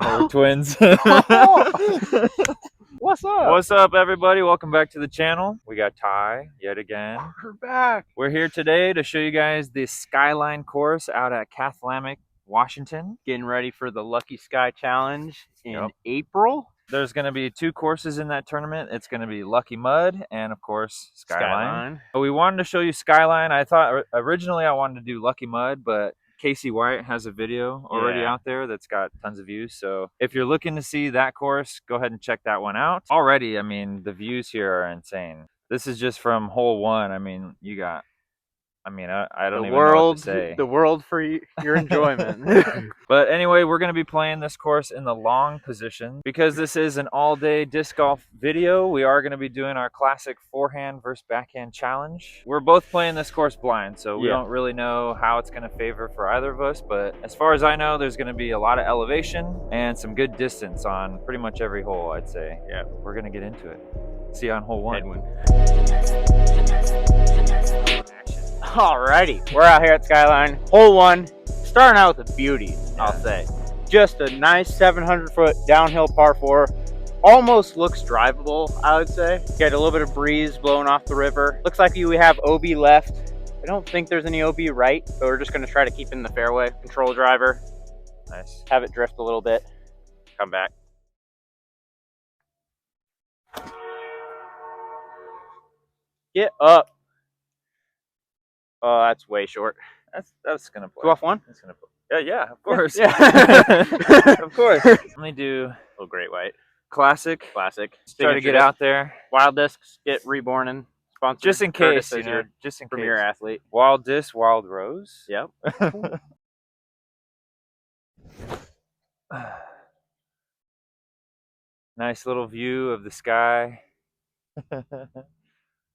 We're twins. What's up? What's up, everybody? Welcome back to the channel. We got Ty yet again. We're back. We're here today to show you guys the Skyline course out at Cathlamet, Washington. Getting ready for the Lucky Sky Challenge in April. There's going to be two courses in that tournament. It's going to be Lucky Mud and, of course, Skyline. But we wanted to show you Skyline. I thought originally I wanted to do Lucky Mud, but Casey White has a video already out there that's got tons of views. So if you're looking to see that course, go ahead and check that one out. Already, I mean, the views here are insane. This is just from hole one. I mean, you got, I don't even know what to say. The world for your enjoyment. But anyway, we're going to be playing this course in the long position. Because this is an all-day disc golf video, we are going to be doing our classic forehand versus backhand challenge. We're both playing this course blind, so we don't really know how it's going to favor for either of us. But as far as I know, there's going to be a lot of elevation and some good distance on pretty much every hole, I'd say. Yeah, we're going to get into it. See you on hole one. Alrighty, we're out here at Skyline. Hole one, starting out with a beauty, I'll say. Just a nice 700-foot downhill par 4. Almost looks drivable, I would say. Get a little bit of breeze blowing off the river. Looks like we have OB left. I don't think there's any OB right, so we're just going to try to keep in the fairway. Control driver. Nice. Have it drift a little bit. Come back. Get up. Oh, that's way short. That's gonna play. 2 off 1? That's gonna play. Yeah, of course. Yeah. Of course. Let me do Little Great White. Classic. Try to get out there. Wild discs get reborn and sponsored. Just in case, you know, just in premier case. athlete. Wild disc, wild rose. Yep. Nice little view of the sky.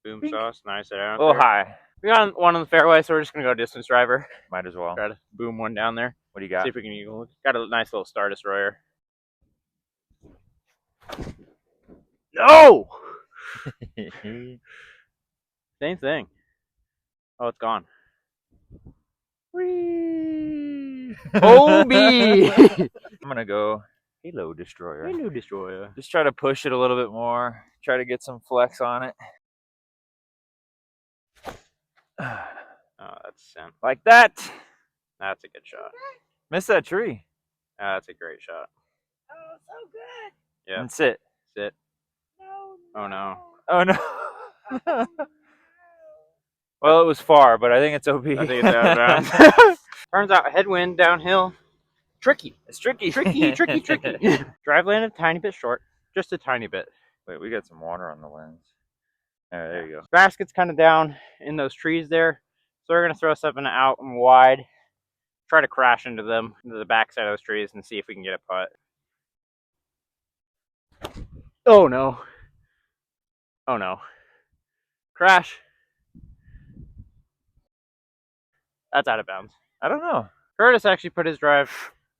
Boom sauce, nice there. A little high. We got one on the fairway, so we're just gonna go distance driver. Might as well. Try to boom one down there. What do you got? See if we can eagle. Got a nice little Star Destroyer. No! Same thing. Oh, it's gone. Whee! OB! I'm gonna go Halo Destroyer. Halo Destroyer. Just try to push it a little bit more. Try to get some flex on it. Oh, that's sent. Like that. That's a good shot. Miss that tree. That's a great shot. Oh, so good. Yeah. And sit. Sit. No. Oh no. Oh no. Well, it was far, but I think it's OB. I think it's out of bounds. Turns out headwind downhill. Tricky. It's tricky. Tricky. Drive landed a tiny bit short. Just a tiny bit. Wait, we got some water on the lens. All right, there you go. Basket's kind of down in those trees there. So we're going to throw something out and wide. Try to crash into them, into the backside of those trees, and see if we can get a putt. Oh no. Oh no. Crash. That's out of bounds. I don't know. Curtis actually put his drive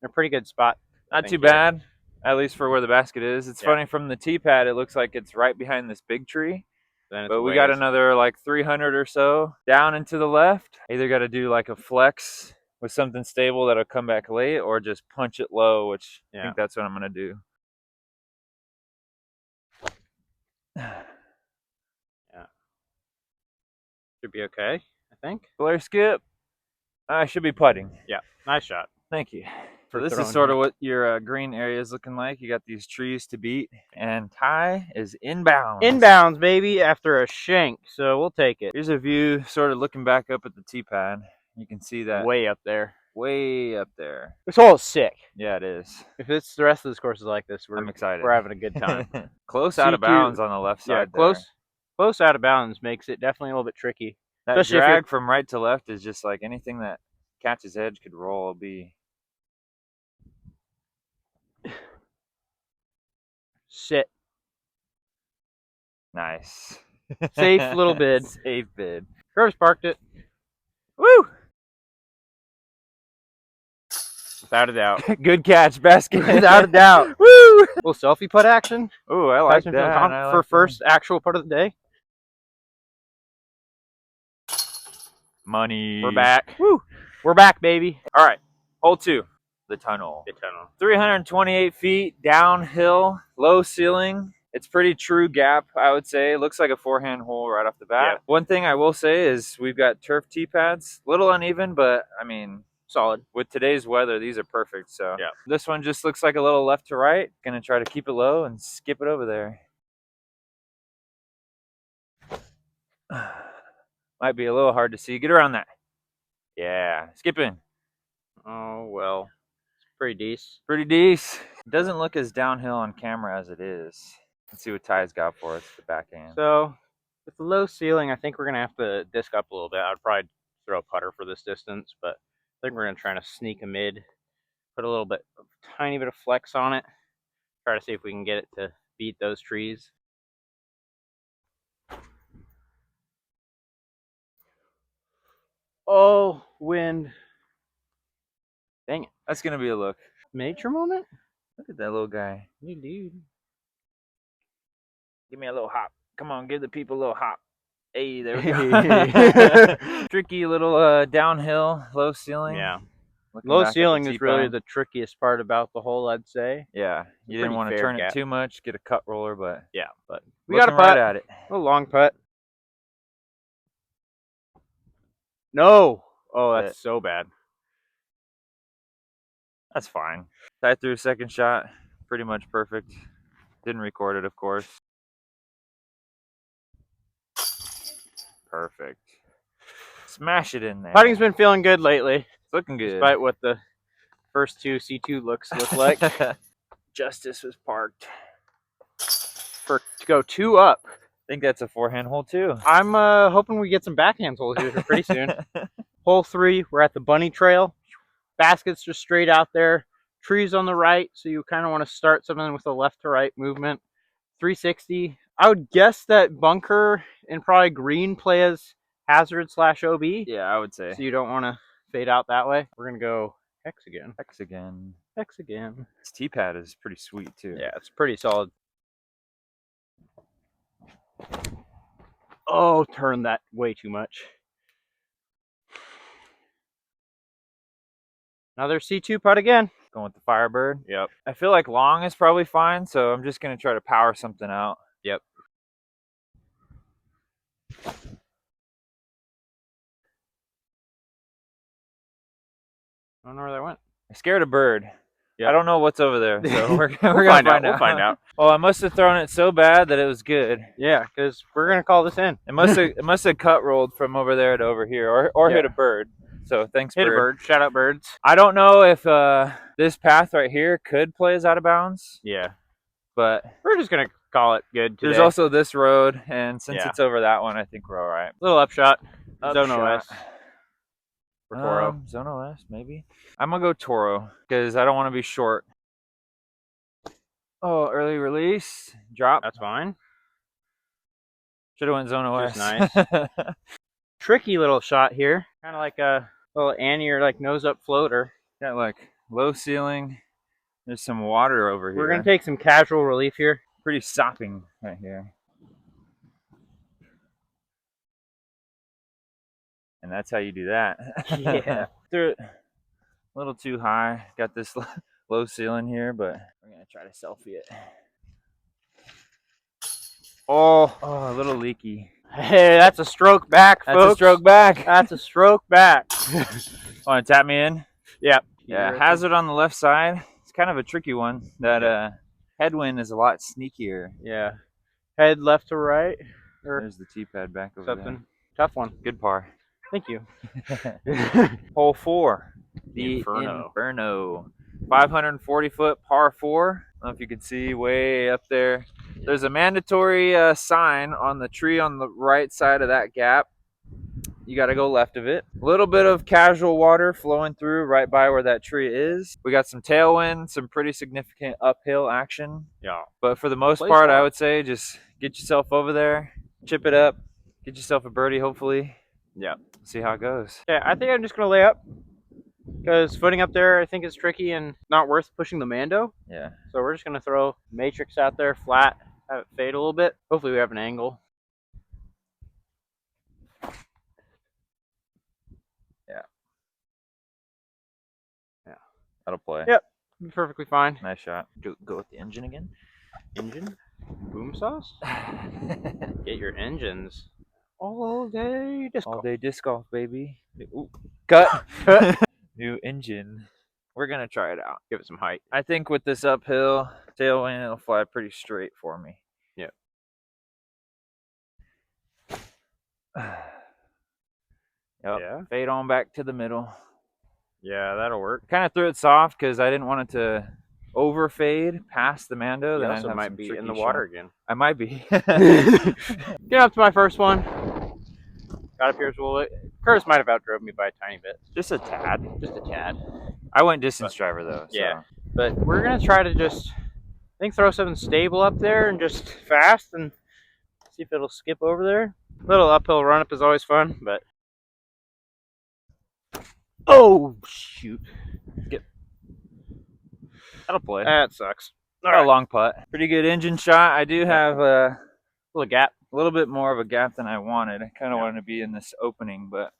in a pretty good spot. Not too bad, at least for where the basket is. It's funny, from the tee pad, it looks like it's right behind this big tree. But we got another like 300 or so down and to the left. Either got to do like a flex with something stable that'll come back late, or just punch it low, which I think that's what I'm going to do. Yeah. Should be okay, I think. Flare skip. I should be putting. Yeah, nice shot. Thank you. So this is sort of what your green area is looking like. You got these trees to beat, and Ty is inbounds. Inbounds, baby, after a shank, so we'll take it. Here's a view sort of looking back up at the tee pad. You can see that. Way up there. Way up there. This hole is sick. Yeah, it is. If it's the rest of this course is like this, I'm excited. We're having a good time. Close out of bounds on the left side. Yeah, close out of bounds makes it definitely a little bit tricky. That drag from right to left is just like anything that catches edge could roll. Be sit. Nice. Safe little bid. Safe bid. Curtis parked it. Woo! Without a doubt. Good catch, basket. Without a doubt. Woo! Little selfie putt action. Ooh, I like that. For first actual putt of the day. Money. We're back. Woo! We're back, baby. All right, hole 2. the tunnel. 328 feet downhill, low ceiling. It's pretty true gap, I would say. It looks like a forehand hole right off the bat. Yep. One thing I will say is we've got turf tee pads. Little uneven, but I mean, solid. With today's weather, these are perfect. So yeah. This one just looks like a little left to right. Gonna try to keep it low and skip it over there. Might be a little hard to see. Get around that. Yeah, skip in. Oh, well. It's pretty decent. Pretty decent. It doesn't look as downhill on camera as it is. Let's see what Ty's got for us at the backhand. So, with the low ceiling, I think we're going to have to disc up a little bit. I'd probably throw a putter for this distance, but I think we're going to try to sneak a mid, put a little bit, tiny bit of flex on it, try to see if we can get it to beat those trees. Oh, wind. Dang it. That's going to be a look. Nature moment? Look at that little guy. Hey, dude. Give me a little hop. Come on, give the people a little hop. Hey, there we go. Tricky little downhill, low ceiling. Yeah. Looking Low back at ceiling the is really T-pad. the trickiest part about the hole, I'd say. Yeah, you didn't want to fair turn gap. it too much, get a cut roller, but Yeah, but we got a looking putt. right at it. A long putt. No. Oh, that's so bad. That's fine. I threw a second shot, pretty much perfect. Didn't record it, of course. Perfect. Smash it in there. Putting's been feeling good lately. It's looking good. Despite what the first two C2 looks look like. Justice was parked. To go 2 up. I think that's a forehand hole too. I'm hoping we get some backhand holes here pretty soon. Hole 3, we're at the bunny trail. Basket's just straight out there. Trees on the right, so you kind of want to start something with a left to right movement. 360. I would guess that bunker and probably green play as hazard / OB. Yeah, I would say. So you don't want to fade out that way. We're going to go hex again. Hex again. Hex again. This T-pad is pretty sweet too. Yeah, it's pretty solid. Oh, turned that way too much. Another C2 putt again. Going with the Firebird. Yep. I feel like long is probably fine, so I'm just going to try to power something out. Yep. I don't know where that went. I scared a bird. Yep. I don't know what's over there, so we're we'll gonna find out. find out. We'll find out. Oh, I must have thrown it so bad that it was good. Yeah, because we're gonna call this in. It must have cut rolled from over there to over here, or hit a bird. So thanks, hit bird. a bird. Shout out birds. I don't know if this path right here could play as out of bounds. Yeah, but we're just gonna call it good today. There's also this road, and since Yeah. it's over that one, I think we're all right. Little upshot. Upshot. Zone OS. For Toro. Zone OS, maybe. I'm gonna go Toro because I don't want to be short. Oh, early release, drop. That's fine. Should have went Zone OS. Just nice. Tricky little shot here. Kind of like a little Annie or like nose up floater. Got like low ceiling. There's some water over here. We're gonna take some casual relief here. Pretty sopping right here. And that's how you do that. Yeah. Threw it a little too high. Got this low ceiling here, but we're gonna try to selfie it. Oh, a little leaky. Hey, that's a stroke back, folks. That's a stroke back. That's a stroke back. Want to tap me in? Yep. Yeah, hazard on the left side. It's kind of a tricky one. That headwind is a lot sneakier. Yeah. Head left to right. Or there's the T-pad back over something. there. Tough one. Good par. Thank you. Hole 4. The Inferno. 540-foot par 4. I don't know if you can see way up there. There's a mandatory sign on the tree on the right side of that gap. You got to go left of it. A little bit of casual water flowing through right by where that tree is. We got some tailwind, some pretty significant uphill action. Yeah. But for the most part, I would say just get yourself over there, chip it up, get yourself a birdie, hopefully. Yeah. See how it goes. Yeah, I think I'm just going to lay up. Because footing up there, I think, is tricky and not worth pushing the Mando. Yeah. So we're just going to throw Matrix out there flat, have it fade a little bit. Hopefully we have an angle. Yeah. Yeah. That'll play. Yep, perfectly fine. Nice shot. Go with the engine again. Engine? Boom sauce? Get your engines. All day disc golf. All day disc golf, baby. Ooh, cut. New engine. We're gonna try it out. Give it some height. I think with this uphill tailwind, it'll fly pretty straight for me. Yep. Yep. Yeah. Fade on back to the middle. Yeah, that'll work. Kind of threw it soft because I didn't want it to over fade past the Mando. You Then also I'd have might some be tricky in the water shot. again. I might be. Get up to my first one. Got up here as well. Curtis might have outdrove me by a tiny bit. Just a tad. Just a tad. I went distance driver though. Yeah. So. But we're going to try to just, I think, throw something stable up there and just fast and see if it'll skip over there. A little uphill run up is always fun, but. Oh, shoot. That'll play. That sucks. A long putt. Pretty good engine shot. I do have a little gap. A little bit more of a gap than I wanted. I kind of wanted to be in this opening, but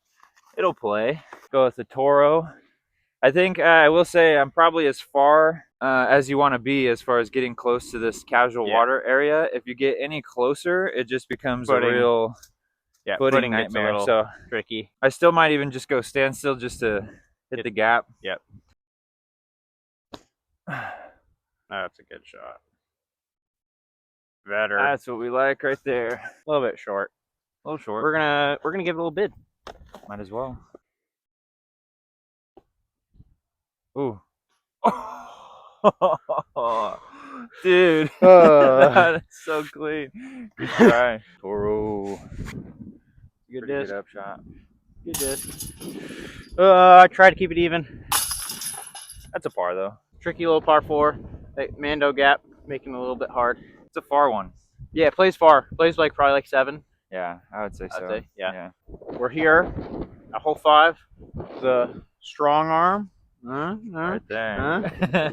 it'll play. Go with the Toro. I think I will say I'm probably as far as you want to be as far as getting close to this casual water area. If you get any closer, it just becomes a real footing nightmare. So tricky. I still might even just go standstill just to hit the gap. Yep. That's a good shot. Better. That's what we like right there. A little bit short. A little short. We're gonna give it a little bid. Might as well. Ooh. Dude. That's so clean. Good try. Toro. Good disc. Good up shot. Good disc. I try to keep it even. That's a par though. Tricky little par 4. Like Mando gap, making it a little bit hard. It's a far one. Yeah, it plays far. It plays probably like 7. Yeah, I would say so. I'd say, yeah. We're here at hole 5. The strong arm. Right there. All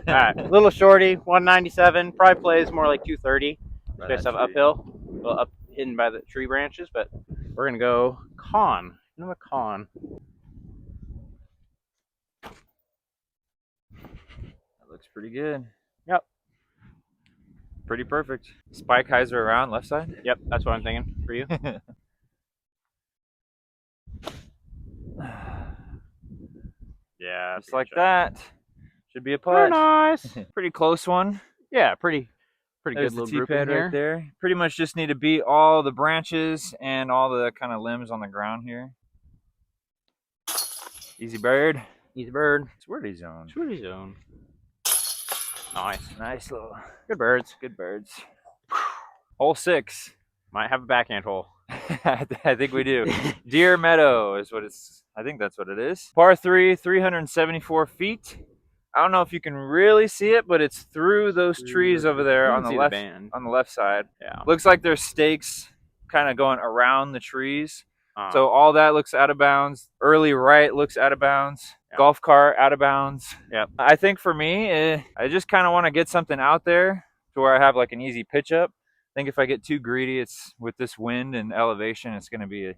right, little shorty, 197. Probably plays more like 230. Based off uphill, a little up hidden by the tree branches, but we're gonna go con. Another con. That looks pretty good. Yep. Pretty perfect. Spike hyzer around left side? Yep, that's what I'm thinking for you. Yeah, just like that. Should be a putt. Very nice. Pretty close one. Yeah, pretty There's good little group in right here. there. Pretty much just need to beat all the branches and all the kind of limbs on the ground here. Easy bird. Easy bird. Swirly zone. Swirly zone. Nice. Nice little. Good birds. Good birds. Hole 6. Might have a backhand hole. I think we do. Deer Meadow is what it's. I think that's what it is. Par 3, 374 feet. I don't know if you can really see it, but it's through those trees over there on the left. On the left side. Yeah. Looks like there's stakes kind of going around the trees. So all that looks out of bounds. Early right looks out of bounds. Yeah. Golf cart out of bounds. Yeah. I think for me, I just kind of want to get something out there to where I have like an easy pitch up. I think if I get too greedy, it's with this wind and elevation, it's going to be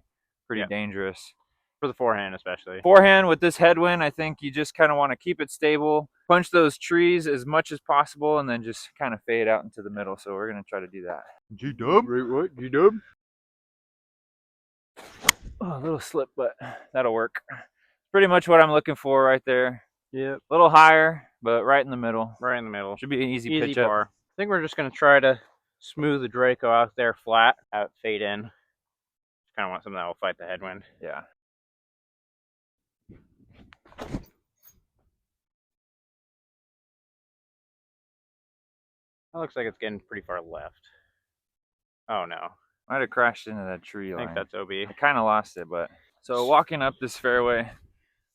pretty dangerous. For the forehand especially. Forehand with this headwind, I think you just kind of want to keep it stable, punch those trees as much as possible, and then just kind of fade out into the middle. So we're going to try to do that. G-dub? Wait, what? G-dub? Oh, a little slip, but that'll work. Pretty much what I'm looking for right there. Yep. A little higher, but right in the middle. Right in the middle. Should be an easy pitch up. Par. I think we're just going to try to smooth the Draco out there flat, out fade in. Just kind of want something that will fight the headwind. Yeah. That looks like it's getting pretty far left. Oh no. Might have crashed into that tree line. I think that's OB. I kind of lost it, but. So walking up this fairway,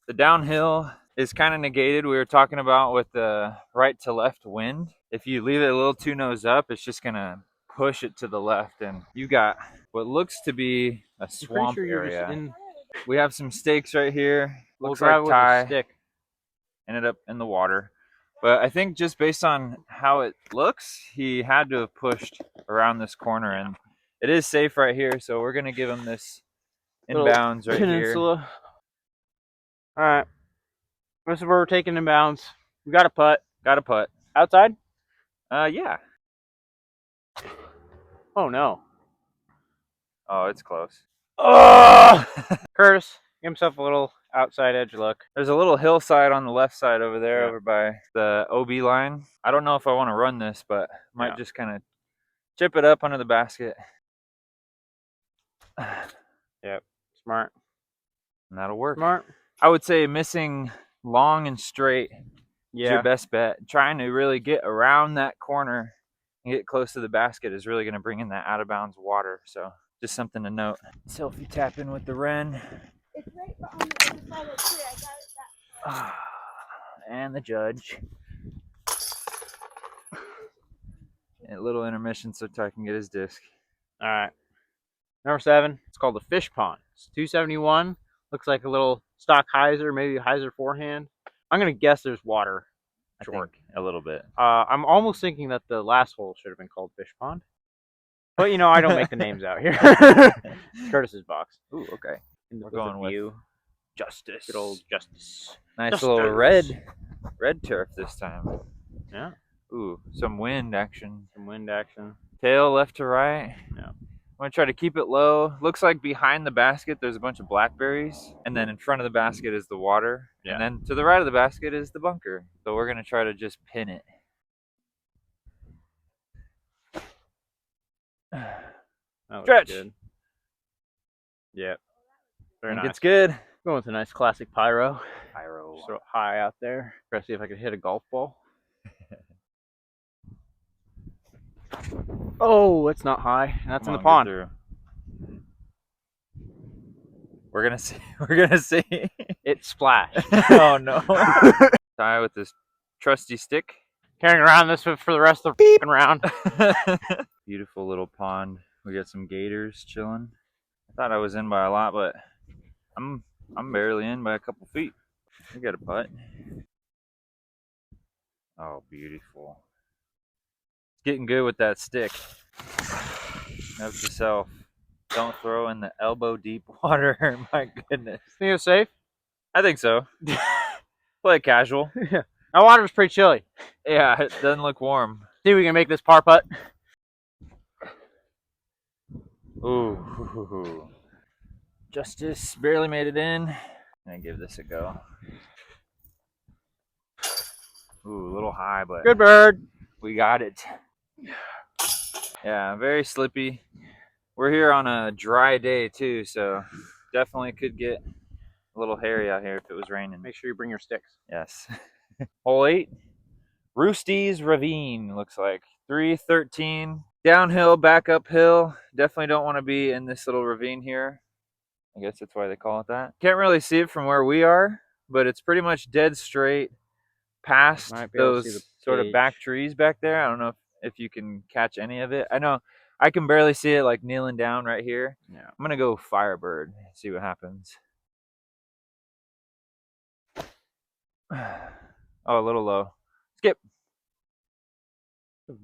the downhill is kind of negated. We were talking about with the right to left wind. If you leave it a little too nose up, it's just going to push it to the left. And you got what looks to be a swamp area. We have some stakes right here. Looks like Ty ended up in the water. But I think just based on how it looks, he had to have pushed around this corner. And it is safe right here. So we're going to give him this inbounds right here. All right. This is where we're taking inbounds. We got a putt. Got a putt. Outside? Yeah. Oh, no. Oh, it's close. Oh! Curtis, give himself a little outside edge look. There's a little hillside on the left side over there, Yeah. over by the OB line. I don't know if I want to run this, but might Yeah. just kind of chip it up under the basket. Yep. Smart. And that'll work. Smart. I would say missing long and straight is your best bet. Trying to really get around that corner and get close to the basket is really going to bring in that out of bounds water. So just something to note. Selfie tap in with the Wren. It's right on the other side of the tree. I got it that. And the judge. A little intermission so Ty can get his disc. All right. Number 7. It's called the Fish Pond. It's 271. Looks like a little stock hyzer, maybe a hyzer forehand. I'm going to guess there's water. I think a little bit. I'm almost thinking that the last hole should have been called Fish Pond. But, you know, I don't make the names out here. Curtis's box. Ooh, okay. We're going with you. Justice. Good old Justice. Nice Justice. little red turf this time. Yeah. Ooh, some wind action. Some wind action. Tail left to right. Yeah. I'm gonna try to keep it low. Looks like behind the basket there's a bunch of blackberries, and then in front of the basket is the water, Yeah. and then to the right of the basket is the bunker. So we're gonna try to just pin it. Stretch. Good. Yep. Very I think nice. it's good. Going with a nice classic pyro. Pyro. Just throw it high out there. Try to see if I could hit a golf ball. Oh, it's not high. That's in the pond. We're gonna see. We're gonna see. It splashed. Oh no. Ty with this trusty stick. Carrying around this for the rest of the round. Beautiful little pond. We got some gators chilling. I thought I was in by a lot, but I'm barely in by a couple feet. We got a putt. Oh, beautiful. It's getting good with that stick. Note to self. Don't throw in the elbow deep water. My goodness. Think it's safe? I think so. Play it casual. Yeah. That water's pretty chilly. Yeah, it doesn't look warm. See if we can make this par putt. Ooh. Justice barely made it in. Gonna give this a go. Ooh, a little high, but Good bird. we got it. Yeah, very slippy. We're here on a dry day too, so definitely could get a little hairy out here if it was raining. Make sure you bring your sticks. Yes. Hole 8. Roosty's Ravine looks like. 313. Downhill, back uphill. Definitely don't want to be in this little ravine here. I guess that's why they call it that. Can't really see it from where we are, but it's pretty much dead straight past those sort of back trees back there. I don't know if you can catch any of it. I know I can barely see it like kneeling down right here. Yeah. I'm going to go Firebird, see what happens. Oh, a little low. Skip.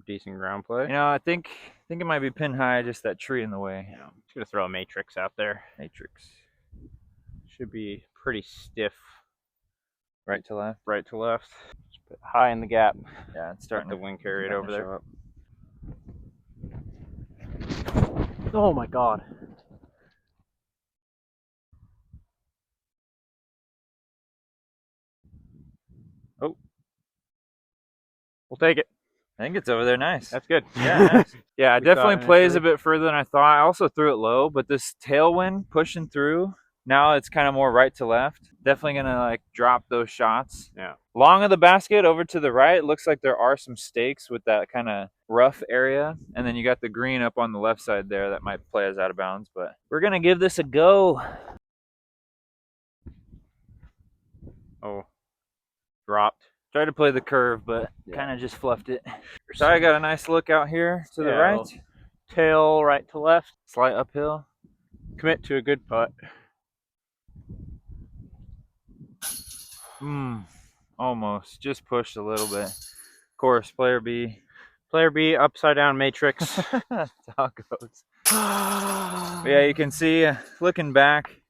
Decent ground play. You know, I think it might be pin high, just that tree in the way. Yeah. Just gonna throw a matrix out there. Matrix. Should be pretty stiff. Right to left. Right to left. Just put high in the gap. Yeah, it's starting to wind carry it over there. Up. Oh my god. Oh. We'll take it. I think it's over there. Nice. That's good. Yeah, nice. Yeah, it definitely plays a bit further than I thought. I also threw it low, but this tailwind pushing through, now it's kind of more right to left. Definitely going to like drop those shots. Yeah. Long of the basket over to the right, looks like there are some stakes with that kind of rough area. And then you got the green up on the left side there that might play us out of bounds, but we're going to give this a go. Oh, dropped. Tried to play the curve, but kind of just fluffed it. So I got a nice look out here to the right. Tail right to left. Slight uphill. Commit to a good putt. Almost. Just pushed a little bit. Of course, player B. Player B, upside down matrix. That's how it goes. Yeah, you can see, looking back,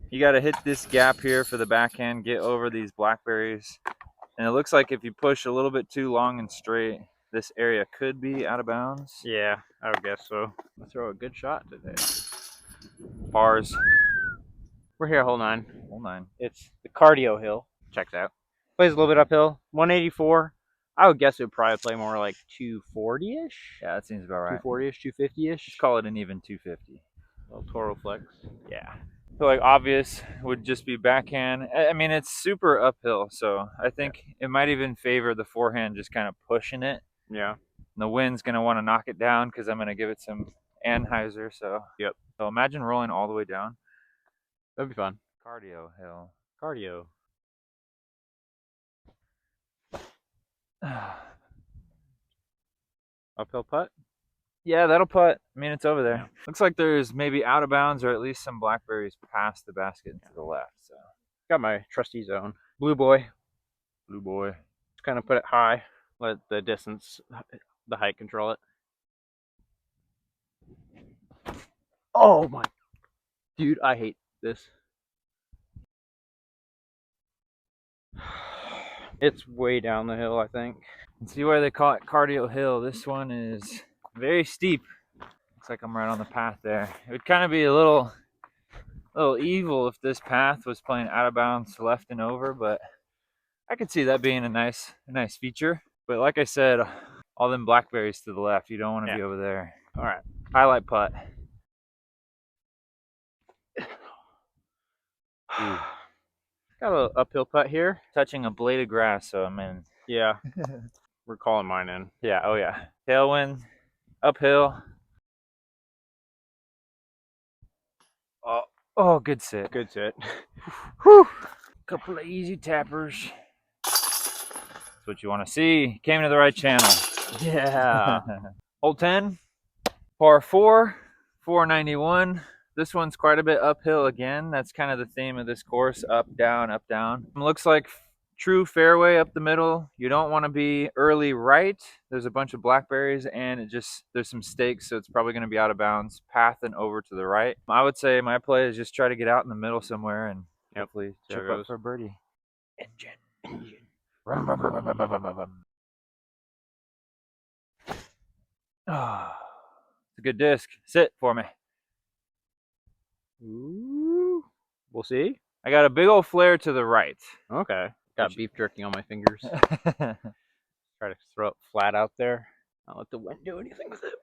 you got to hit this gap here for the backhand, get over these blackberries, And it looks like if you push a little bit too long and straight, this area could be out of bounds. Yeah, I would guess so. I'll throw a good shot today. Bars. We're here, hole 9. Hole 9. It's the cardio hill. Checks out. Plays a little bit uphill. 184. I would guess it would probably play more like 240-ish. Yeah, that seems about right. 240-ish, 250-ish. Let's call it an even 250. Little Toro flex. Yeah. I feel like obvious would just be backhand. I mean, it's super uphill, so I think it might even favor the forehand just kind of pushing it. Yeah. And the wind's going to want to knock it down because I'm going to give it some Anheuser. So, yep. So imagine rolling all the way down. That'd be fun. Cardio hill. Cardio. Uphill putt? Yeah, that'll putt. I mean, it's over there. Yeah. Looks like there's maybe out of bounds or at least some blackberries past the basket and to the left. So got my trusty zone. Blue boy. Blue boy. Just kind of put it high. Let the distance, the height control it. Oh my. Dude, I hate this. It's way down the hill, I think. See why they call it Cardio Hill. This one is very steep. Looks like I'm right on the path there. It would kind of be a little evil if this path was playing out of bounds left and over, but I could see that being a nice feature. But like I said, all them blackberries to the left, you don't want to be over there. All right, highlight putt. Ooh. Got a little uphill putt here. Touching a blade of grass, so I'm in. Yeah, we're calling mine in. Yeah, oh yeah. Tailwind, uphill. Oh, good sit. Good sit. Whew. Couple of easy tappers. That's what you want to see. Came to the right channel. Yeah. Hole 10, par 4, 491. This one's quite a bit uphill again. That's kind of the theme of this course, up, down, up, down. It looks like true fairway up the middle. You don't want to be early right. There's a bunch of blackberries and there's some stakes, so it's probably going to be out of bounds, path and over to the right. I would say my play is just try to get out in the middle somewhere and hopefully chip up for a birdie. Engine. Oh, it's a good disc. Sit for me. Ooh. We'll see. I got a big old flare to the right. Okay. Got beef jerky on my fingers. Try to throw it flat out there. Not let the wind do anything with it.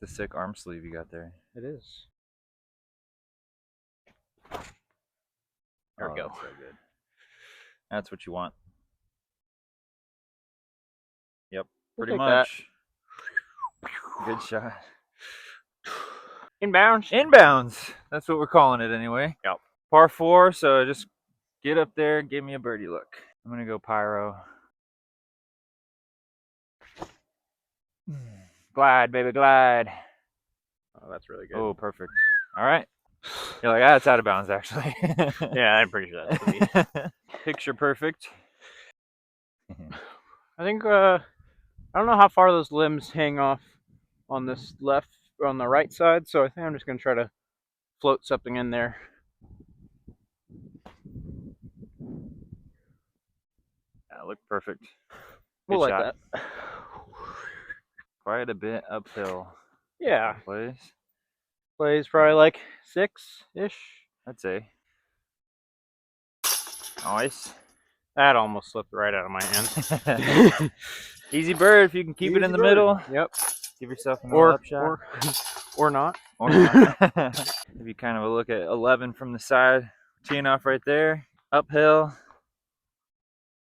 It's a sick arm sleeve you got there. It is. There we go. That's so good. That's what you want. Yep, pretty much. Good shot. Inbounds. Inbounds. That's what we're calling it anyway. Yep. Par 4, so just get up there and give me a birdie look. I'm going to go pyro. Glide, baby, glide. Oh, that's really good. Oh, perfect. All right. You're like, ah, it's out of bounds, actually. Yeah, I'm pretty sure that's Picture perfect. I think, I don't know how far those limbs hang off on this left, or on the right side, so I think I'm just going to try to float something in there. That looked perfect. We'll Good like shot. that. Quite a bit uphill. Yeah. Plays probably like 6-ish. I'd say. Nice. That almost slipped right out of my hand. Easy bird if you can keep it in the middle. Yep. Give yourself an up shot. Or not. Or not. Maybe kind of a look at 11 from the side. Teeing off right there. Uphill.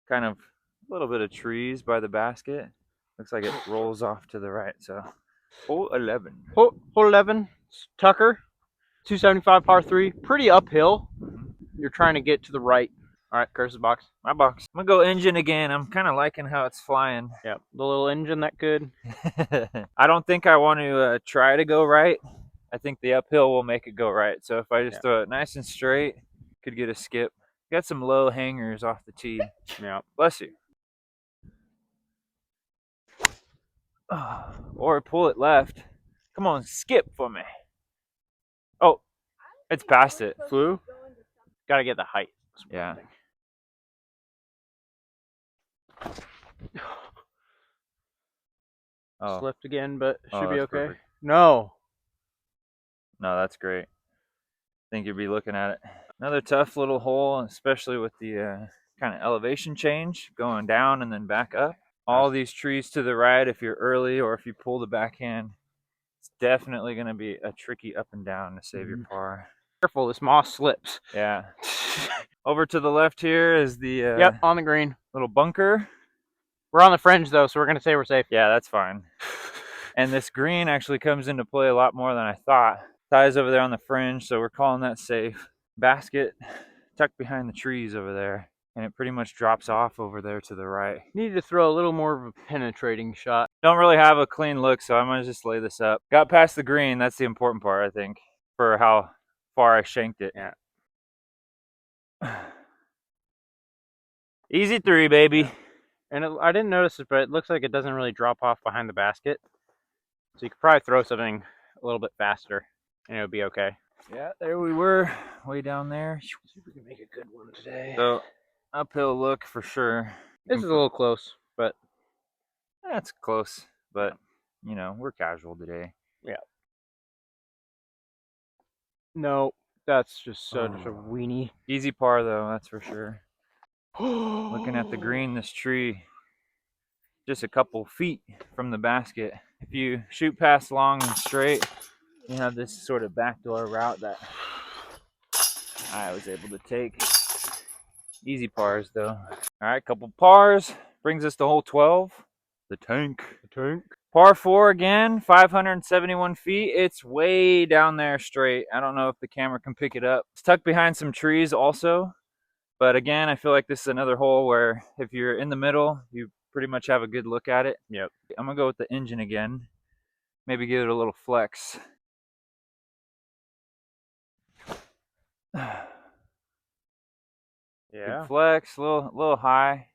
Kind of a little bit of trees by the basket. Looks like it rolls off to the right. So hole 11. Hole 11. Tucker. 275 par 3. Pretty uphill. You're trying to get to the right. All right, Curse's box. My box. I'm going to go engine again. I'm kind of liking how it's flying. Yep, the little engine that could. I don't think I want to try to go right. I think the uphill will make it go right. So if I just throw it nice and straight, could get a skip. Got some low hangers off the tee. Yeah. Bless you. Or pull it left. Come on, skip for me. Oh, it's past it. Flew. Got to get the height. Yeah. Oh, Slipped again, but should oh, be that's okay. perfect. No. No, that's great. I think you'll be looking at it. Another tough little hole, especially with the kind of elevation change going down and then back up. All these trees to the right, if you're early or if you pull the backhand, it's definitely going to be a tricky up and down to save your par. Careful, this moss slips. Yeah. Over to the left here is the Yep, on the green. little bunker. We're on the fringe though, so we're gonna say we're safe. Yeah, that's fine. And this green actually comes into play a lot more than I thought. Ties over there on the fringe, so we're calling that safe. Basket tucked behind the trees over there, and it pretty much drops off over there to the right. Needed to throw a little more of a penetrating shot. Don't really have a clean look, so I'm gonna just lay this up. Got past the green, that's the important part, I think, for how far I shanked it. Yeah. Easy 3, baby. And I didn't notice it, but it looks like it doesn't really drop off behind the basket. So you could probably throw something a little bit faster and it would be okay. Yeah, there we were, way down there. See if we can make a good one today. So, uphill look for sure. This is a little close, but that's close. But, you know, we're casual today. yeah. No, that's just such a weenie. Easy par though, that's for sure. Looking at the green, this tree, just a couple feet from the basket. If you shoot past long and straight, you have this sort of backdoor route that I was able to take. Easy pars though. All right, couple pars, brings us to hole 12. The tank. Par 4 again, 571 feet. It's way down there straight. I don't know if the camera can pick it up. It's tucked behind some trees also. But again, I feel like this is another hole where if you're in the middle, you pretty much have a good look at it. Yep. I'm going to go with the engine again. Maybe give it a little flex. Yeah. Good flex, a little high.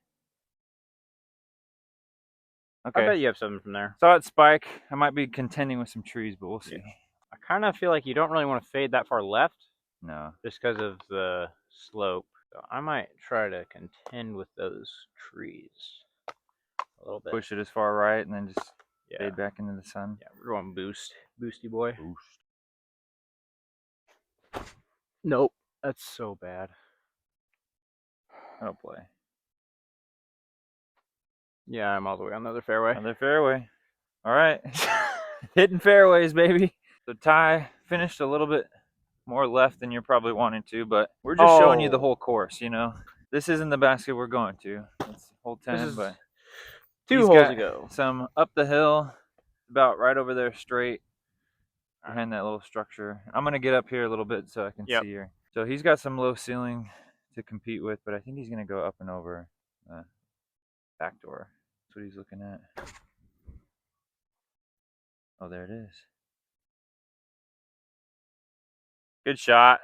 Okay. I bet you have something from there. Saw it spike. I might be contending with some trees, but we'll see. Yeah. I kind of feel like you don't really want to fade that far left. No. Just because of the slope. So I might try to contend with those trees a little bit. Push it as far right and then just fade back into the sun. Yeah, we're going boost. Boosty boy. Boost. Nope. That's so bad. Oh boy. Yeah, I'm all the way on the other fairway. Another fairway. All right. Hitting fairways, baby. So Ty finished a little bit more left than you're probably wanting to, but we're just showing you the whole course, you know. This isn't the basket we're going to. It's hole 10, but 2 holes ago. Some up the hill, about right over there straight behind that little structure. I'm going to get up here a little bit so I can see here. So he's got some low ceiling to compete with, but I think he's going to go up and over back door. That's what he's looking at. Oh, there it is. Good shot.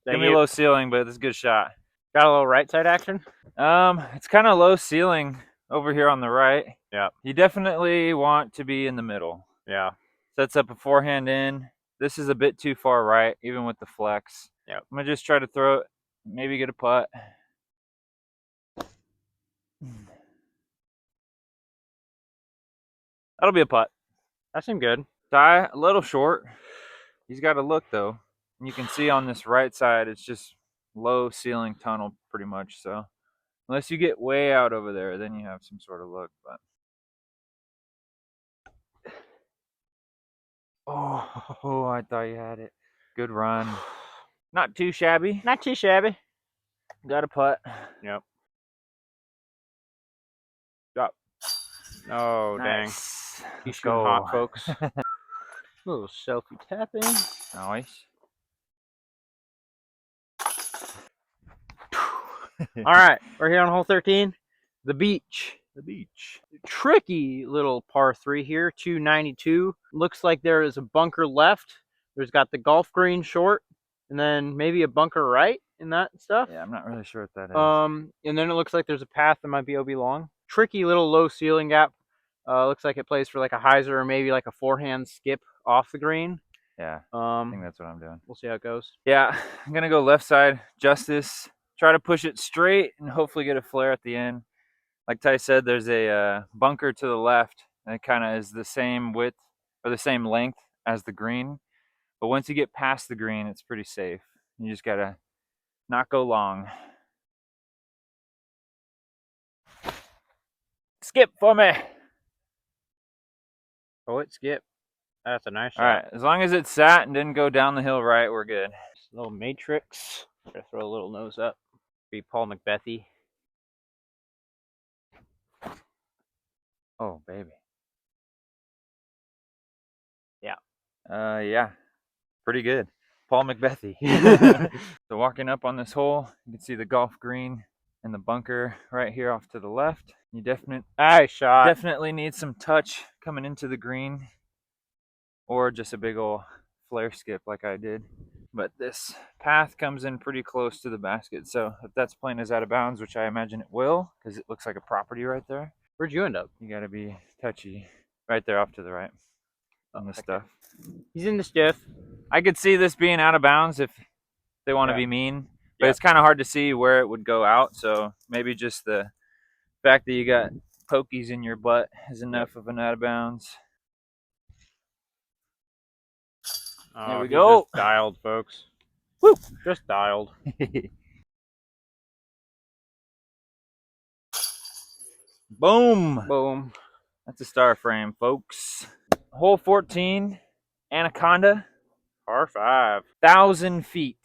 Give me low ceiling, but it's a good shot. Got a little right side action? It's kind of low ceiling over here on the right. Yeah. You definitely want to be in the middle. Yeah. Sets up a forehand in. This is a bit too far right, even with the flex. Yeah. I'm going to just try to throw it, maybe get a putt. That'll be a putt. That seemed good. Ty, a little short. He's got to look, though. And you can see on this right side, it's just low ceiling tunnel pretty much. So unless you get way out over there, then you have some sort of look. But oh, I thought you had it. Good run. Not too shabby. Not too shabby. Got a putt. Yep. Drop. Oh, Nice. dang. Let's Shooting go. hot, folks. A little selfie tapping. Nice. All right, we're here on hole 13. The beach. The beach. Tricky little par 3 here, 292. Looks like there is a bunker left. There's got the golf green short, and then maybe a bunker right in that stuff. Yeah, I'm not really sure what that is. And then it looks like there's a path that might be OB long. Tricky little low ceiling gap. Looks like it plays for like a hyzer or maybe like a forehand skip off the green. Yeah, I think that's what I'm doing. We'll see how it goes. Yeah, I'm going to go left side, justice. Try to push it straight and hopefully get a flare at the end. Like Ty said, there's a bunker to the left, and it kind of is the same width or the same length as the green. But once you get past the green, it's pretty safe. You just gotta not go long. Skip for me. Oh, it skipped. That's a nice shot. All right, as long as it sat and didn't go down the hill right, we're good. Just a little matrix. Gotta throw a little nose up. Be Paul McBethy. Oh, baby. Yeah. Yeah, pretty good. Paul McBethy. So walking up on this hole, you can see the golf green and the bunker right here off to the left. You definitely need some touch coming into the green, or just a big old flare skip like I did. But this path comes in pretty close to the basket, so if that's playing is out of bounds, which I imagine it will, because it looks like a property right there. Where'd you end up? You gotta be touchy. Right there off to the right on this stuff. He's in the stiff. I could see this being out of bounds if they want to be mean, but it's kind of hard to see where it would go out, so maybe just the fact that you got pokies in your butt is enough of an out of bounds. There we go. Just dialed, folks. Woo! Just dialed. Boom! Boom. That's a star frame, folks. Hole 14, Anaconda. Par 5. 1,000 feet.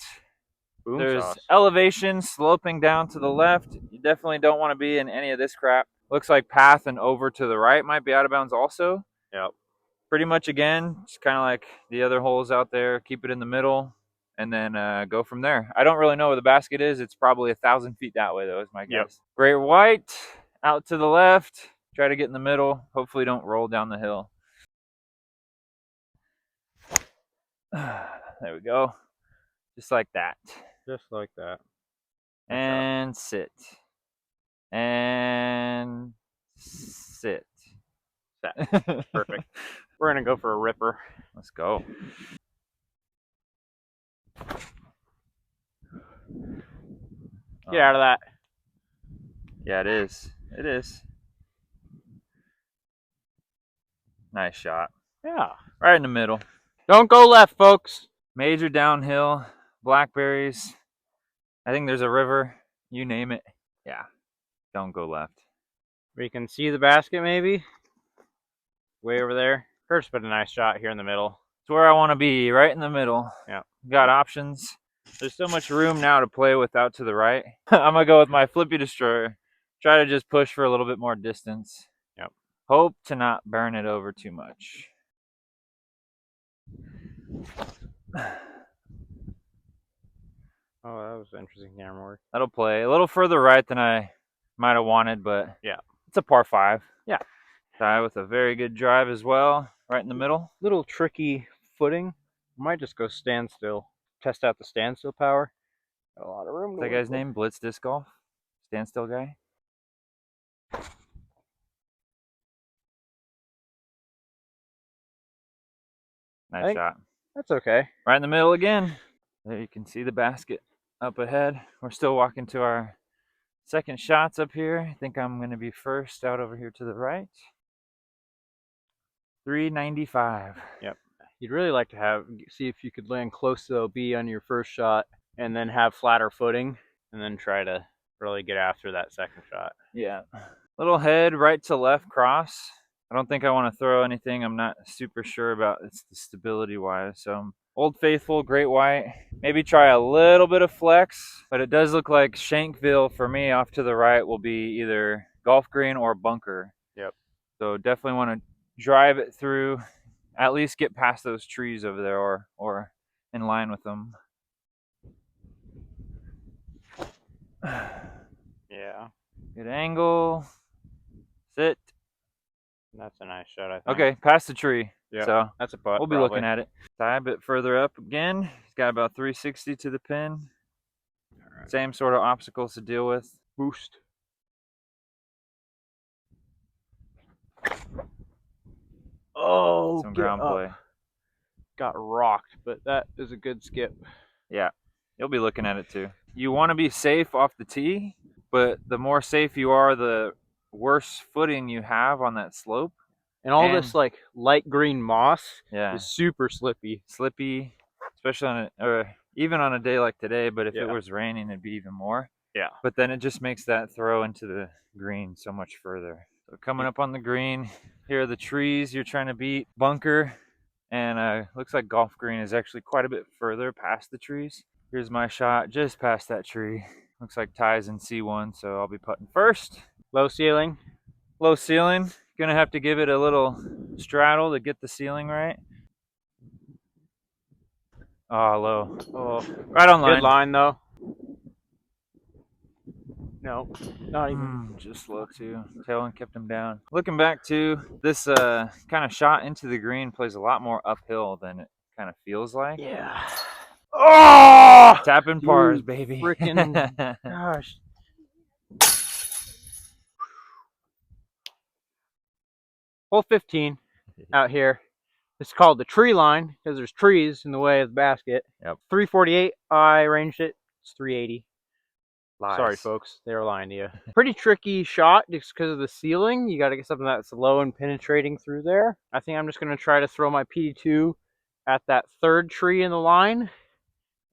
Boom There's sauce. elevation sloping down to the left. You definitely don't want to be in any of this crap. Looks like path and over to the right might be out of bounds also. Yep. Pretty much again, just kind of like the other holes out there. Keep it in the middle and then go from there. I don't really know where the basket is. It's probably 1,000 feet that way though, is my guess. Yep. Great white out to the left. Try to get in the middle. Hopefully don't roll down the hill. There we go. Just like that. Just like that. And sit. And sit. Perfect. We're gonna go for a ripper. Let's go. Get out of that. Yeah, it is. It is. Nice shot. Yeah. Right in the middle. Don't go left, folks. Major downhill. Blackberries. I think there's a river. You name it. Yeah. Don't go left. We can see the basket maybe. Way over there. Kurt's put a nice shot here in the middle. It's where I want to be, right in the middle. Yeah. Got options. There's so much room now to play with out to the right. I'm going to go with my Flippy Destroyer. Try to just push for a little bit more distance. Yep. Hope to not burn it over too much. Oh, that was interesting camera work. That'll play a little further right than I might have wanted, but yeah, it's a par 5. Yeah. Tie with a very good drive as well, right in the middle. Little tricky footing. Might just go standstill. Test out the standstill power. Got a lot of room. What's that guy's name? Blitz Disc Golf? Standstill guy? Nice shot. That's okay. Right in the middle again. There you can see the basket up ahead. We're still walking to our second shots up here. I think I'm going to be first out over here to the right. 395. Yep. You'd really like to see if you could land close to OB on your first shot and then have flatter footing and then try to really get after that second shot. Yeah. Little head right to left cross. I don't think I want to throw anything I'm not super sure about. It's the stability wise. So Old Faithful, Great White. Maybe try a little bit of flex, but it does look like Shankville for me off to the right will be either golf green or bunker. Yep. So definitely want to drive it through, at least get past those trees over there or in line with them. Yeah. Good angle. Sit. That's a nice shot, I think. Okay, past the tree. Yeah, so that's a putt. We'll be looking at it. Tie a bit further up again. He's got about 360 to the pin. All right. Same sort of obstacles to deal with. Boost. Oh, some ground play. Got rocked, but that is a good skip. Yeah, you'll be looking at it too. You want to be safe off the tee, but the more safe you are, the worse footing you have on that slope. And all this like light green moss is super slippy. Slippy, especially even on a day like today, but if it was raining, it'd be even more. Yeah. But then it just makes that throw into the green so much further. So coming up on the green, here are the trees you're trying to beat. Bunker, and looks like golf green is actually quite a bit further past the trees. Here's my shot just past that tree. Looks like Ty's in C1, so I'll be putting first. Low ceiling. Low ceiling. Gonna have to give it a little straddle to get the ceiling right. Oh, low. Oh, right on line. Good line though. No, not even. Just low too. Tailwind kept him down. Looking back too, this kind of shot into the green plays a lot more uphill than it kind of feels like. Yeah. Oh! Tapping pars, baby. Freaking gosh. Hole 15 out here. It's called the tree line because there's trees in the way of the basket. Yep. 348. I ranged it. It's 380. Lies. Sorry, folks. They were lying to you. Pretty tricky shot just because of the ceiling. You got to get something that's low and penetrating through there. I think I'm just going to try to throw my PD2 at that third tree in the line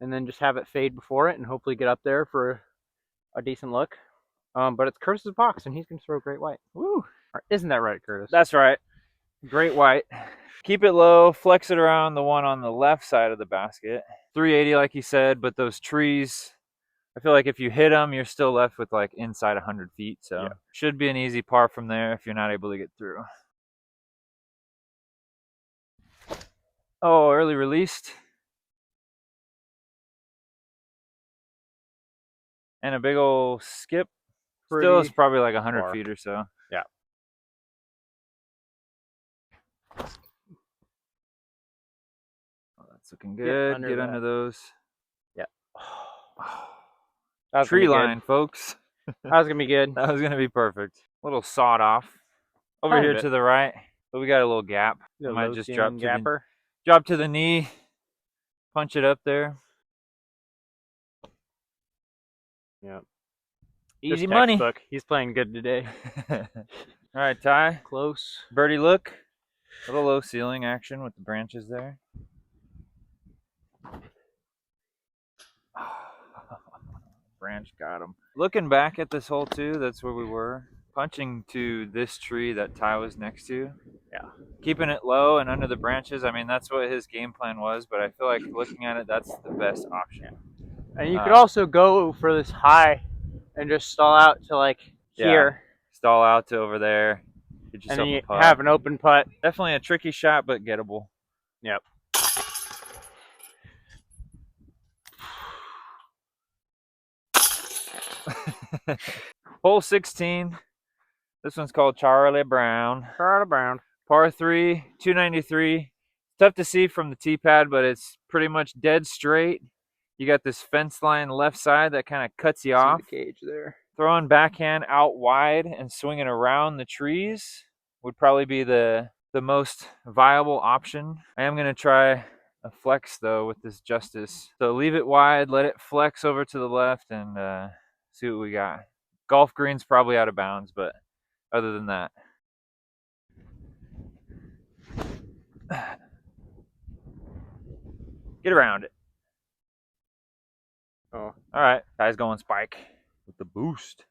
and then just have it fade before it and hopefully get up there for a decent look. But it's Curtis's box and he's going to throw great white. Woo! Isn't that right, Curtis? That's right. Great white. Keep it low, flex it around the one on the left side of the basket. 380 like you said, but those trees, I feel like if you hit them, you're still left with like inside 100 feet. So should be an easy par from there if you're not able to get through. Oh, early released. And a big old skip. Still is probably like 100 feet or so. Yeah. Oh, that's looking good. Get under those. Yeah. Tree line, folks. That was going to be good. That was going to be perfect. A little sawed off. Over here to the right. But we got a little gap. We might just drop to the knee. Punch it up there. Yeah. Easy money. He's playing good today. All right, Ty. Close. Birdie look. A little low ceiling action with the branches there. Branch got him. Looking back at this hole too, that's where we were. Punching to this tree that Ty was next to. Yeah. Keeping it low and under the branches. I mean, that's what his game plan was, but I feel like looking at it, that's the best option. And you could also go for this high and just stall out to like here. Stall out to over there. Get and then you have an open putt. Definitely a tricky shot, but gettable. Yep. Hole 16. This one's called Charlie Brown. Charlie Brown. Par 3, 293. Tough to see from the tee pad, but it's pretty much dead straight. You got this fence line left side that kind of cuts you off. The cage there. Throwing backhand out wide and swinging around the trees would probably be the most viable option. I am going to try a flex though with this Justice. So leave it wide, let it flex over to the left, and see what we got. Golf green's probably out of bounds, but other than that. Get around it. Oh. All right, guy's going spike with the boost.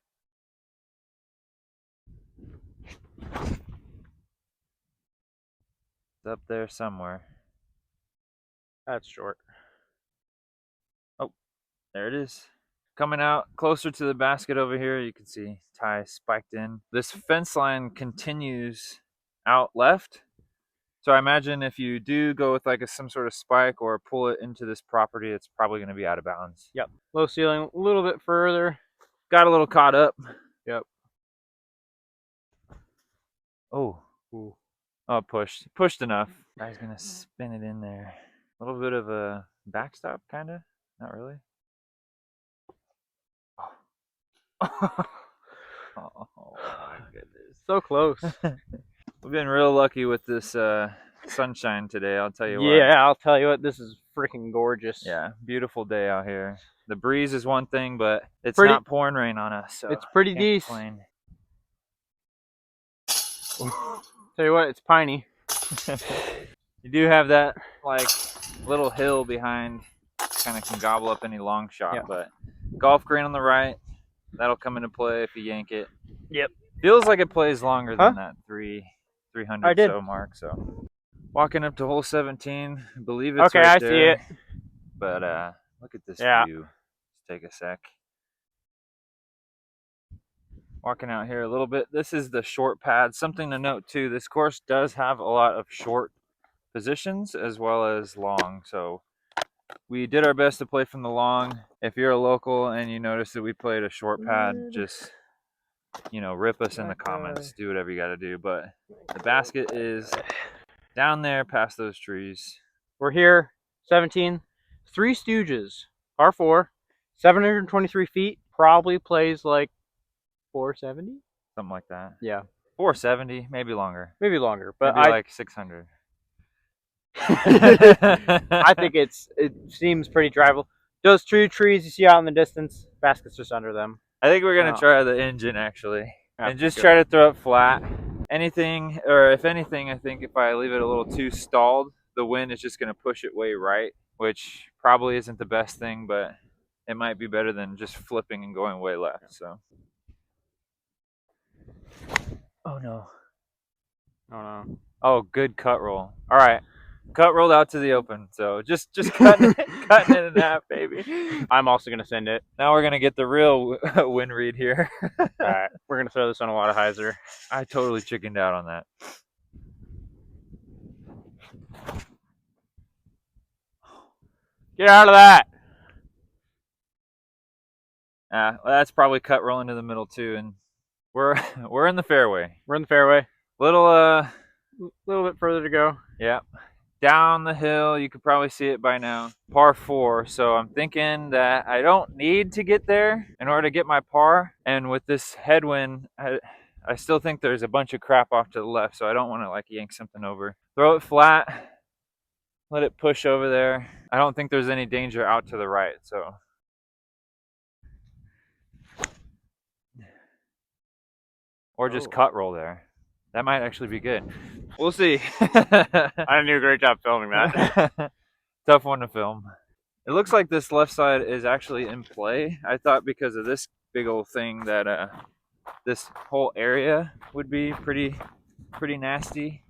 It's up there somewhere. That's short. Oh, there it is. Coming out closer to the basket over here, you can see Ty spiked in. This fence line continues out left. So I imagine if you do go with like some sort of spike or pull it into this property, it's probably going to be out of bounds. Yep. Low ceiling, a little bit further. Got a little caught up. Yep. Oh. Ooh. Oh, pushed enough. Guy's going to spin it in there. A little bit of a backstop, kind of. Not really. Oh my goodness. So close. We've been real lucky with this sunshine today, I'll tell you what. Yeah, I'll tell you what, this is freaking gorgeous. Yeah, beautiful day out here. The breeze is one thing, but it's not pouring rain on us. So it's pretty decent. Tell you what, it's piney. You do have that like little hill behind, kind of can gobble up any long shot. Yeah. But golf green on the right, that'll come into play if you yank it. Yep. Feels like it plays longer than that 300 did. so mark. So walking up to hole 17, I believe it's okay. right I there. see it. But look at this Yeah. view. Let's take a sec. Walking out here a little bit. This is the short pad. Something to note too, this course does have a lot of short positions as well as long. So we did our best to play from the long. If you're a local and you notice that we played a short pad, just, you know, rip us in the comments. Do whatever you got to do. But the basket is down there past those trees. We're here, 17. Three Stooges, par 4, 723 feet. Probably plays like 470? Something like that. Yeah. 470, maybe longer. Maybe longer, but maybe like 600. I think it seems pretty drivable. Those two trees you see out in the distance, basket's just under them. I think we're gonna try the engine actually, and just good. try to throw it flat. Anything, or if anything, I think if I leave it a little too stalled, the wind is just gonna push it way right, which probably isn't the best thing, but it might be better than just flipping and going way left. So. Oh no. Oh no. Oh, good cut roll. All right. Cut rolled out to the open, so just cutting it in half, baby. I'm also gonna send it. Now we're gonna get the real wind read here. All right, we're gonna throw this on a lot of hyzer. I totally chickened out on that. Get out of that. Well, that's probably cut rolling to the middle too, and we're in the fairway. We're in the fairway. Little bit further to go. Yeah. Down the hill, you could probably see it by now. Par 4, so I'm thinking that I don't need to get there in order to get my par. And with this headwind, I still think there's a bunch of crap off to the left, so I don't want to like yank something over. Throw it flat, let it push over there. I don't think there's any danger out to the right, so. Or just cut roll there. That might actually be good. We'll see. I didn't do a great job filming that. Tough one to film. It looks like this left side is actually in play. I thought because of this big old thing that this whole area would be pretty nasty.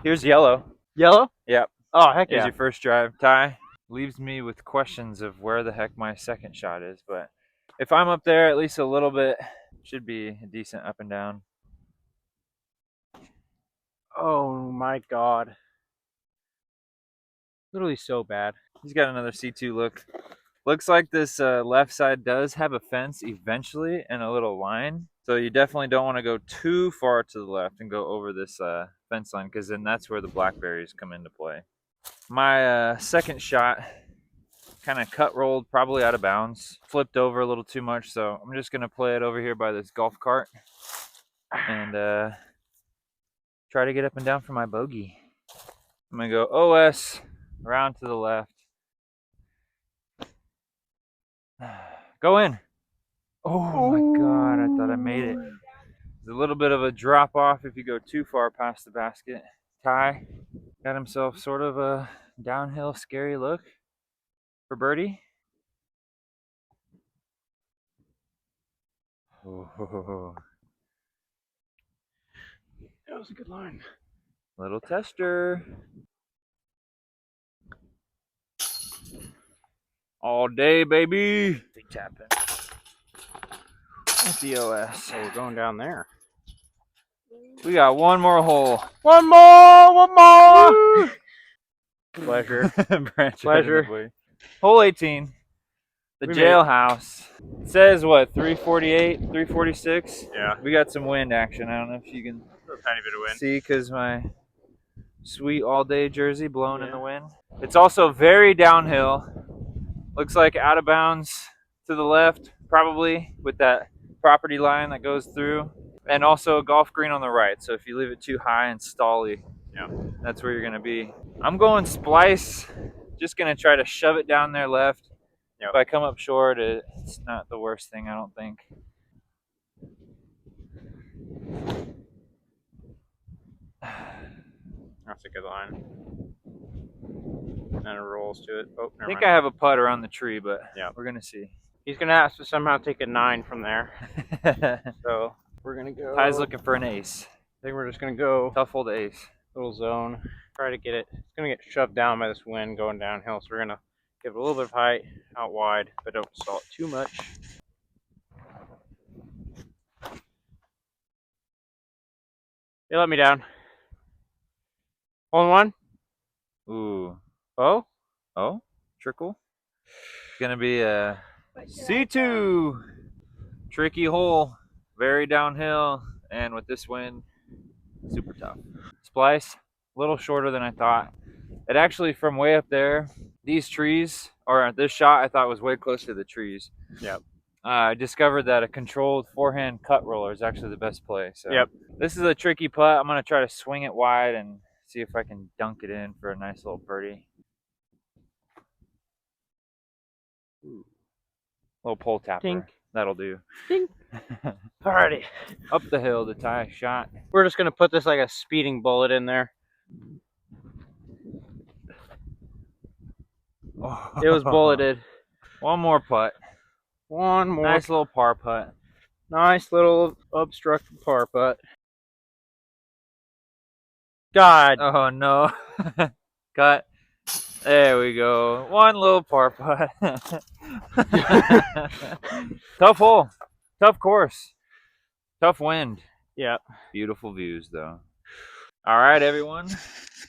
Here's yellow. Yellow? Yep. Oh, heck yeah. Here's your first drive. Ty leaves me with questions of where the heck my second shot is. But if I'm up there at least a little bit, should be a decent up and down. Oh my god. Literally so bad. He's got another C2 look. Looks like this left side does have a fence eventually and a little line. So you definitely don't want to go too far to the left and go over this fence line, because then that's where the blackberries come into play. My second shot kind of cut rolled, probably out of bounds. Flipped over a little too much, so I'm just going to play it over here by this golf cart. And try to get up and down for my bogey. I'm going to go OS, around to the left. Go in. Oh my god, I thought I made it. There's a little bit of a drop off if you go too far past the basket. Ty got himself sort of a downhill scary look for birdie. Oh. That was a good line. Little tester. All day, baby. Big tapping. At the OS. Oh, we're going down there. We got one more hole. One more! Pleasure. Pleasure. Hole 18. The jailhouse. It says what, 348, 346? Yeah. We got some wind action. I don't know if you can a tiny bit of wind. See, because my sweet all-day jersey blowing in the wind. It's also very downhill. Looks like out of bounds to the left, probably, with that property line that goes through. And also a golf green on the right. So if you leave it too high and stally, that's where you're going to be. I'm going splice. Just going to try to shove it down there left. If I come up short, it's not the worst thing, I don't think. That's a good line. And it rolls to it. Oh, I think I have a putt around the tree, but yeah, we're gonna see. He's gonna have to somehow take a 9 from there. So we're gonna go. Ty's looking for an ace. I think we're just gonna go Tough hold ace. little zone. Try to get it. It's gonna get shoved down by this wind going downhill. So we're gonna give it a little bit of height out wide, but don't stall it too much. They let me down. Hole in one. Ooh. Oh. Oh. Trickle. Gonna be a C2. Tricky hole. Very downhill. And with this wind, super tough. Splice. A little shorter than I thought. It actually, from way up there, these trees, or this shot, I thought was way closer to the trees. Yep. I discovered that a controlled forehand cut roller is actually the best play. So yep. This is a tricky putt. I'm gonna try to swing it wide and see if I can dunk it in for a nice little birdie. Ooh. Little pull tapper. Dink. That'll do. Dink. Alrighty. Up the hill to Ty shot. We're just gonna put this like a speeding bullet in there. Oh. It was bulleted. One more putt. One more. Nice little par putt. Nice little obstructed par putt. God. Oh no. Cut. There we go. One little par putt. Tough hole. Tough course. Tough wind. Yeah. Beautiful views though. All right, everyone.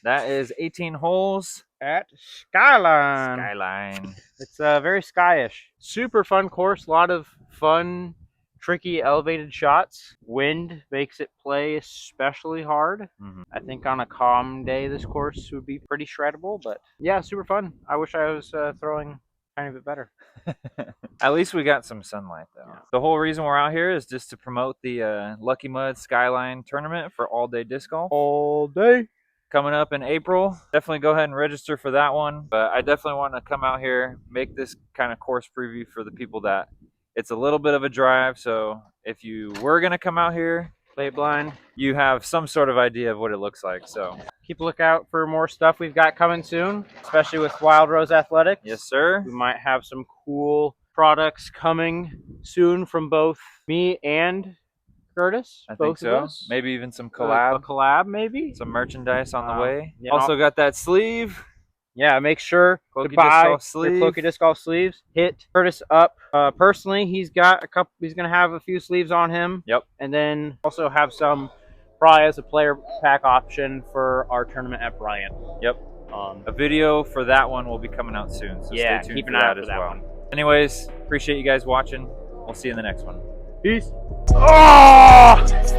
That is 18 holes At Skyline. Skyline. It's very skyish. Super fun course. A lot of fun, tricky, elevated shots. Wind makes it play especially hard. I think on a calm day, this course would be pretty shreddable. But yeah, super fun. I wish I was throwing a tiny bit better. At least we got some sunlight though. Yeah. The whole reason we're out here is just to promote the Lucky Mud Skyline tournament for all-day disc golf. All day. Coming up in April. Definitely go ahead and register for that one. But I definitely want to come out here, make this kind of course preview for the people that it's a little bit of a drive. So if you were going to come out here, play it blind, you have some sort of idea of what it looks like. So keep a lookout for more stuff we've got coming soon, especially with Wild Rose Athletics. Yes, sir. We might have some cool products coming soon from both me and Curtis. I think so. Maybe even some collab. A collab, maybe. Some merchandise on the way. Yeah, also got that sleeve. Yeah, make sure to buy your Cloaky Disc Golf sleeves. Hit Curtis up. Personally, he's got a couple. He's gonna have a few sleeves on him. Yep. And then also have some, probably as a player pack option for our tournament at Bryant. Yep. A video for that one will be coming out soon. So yeah, stay tuned keep an for eye that out for as that well. one. Anyways, appreciate you guys watching. We'll see you in the next one. Peace. Oh!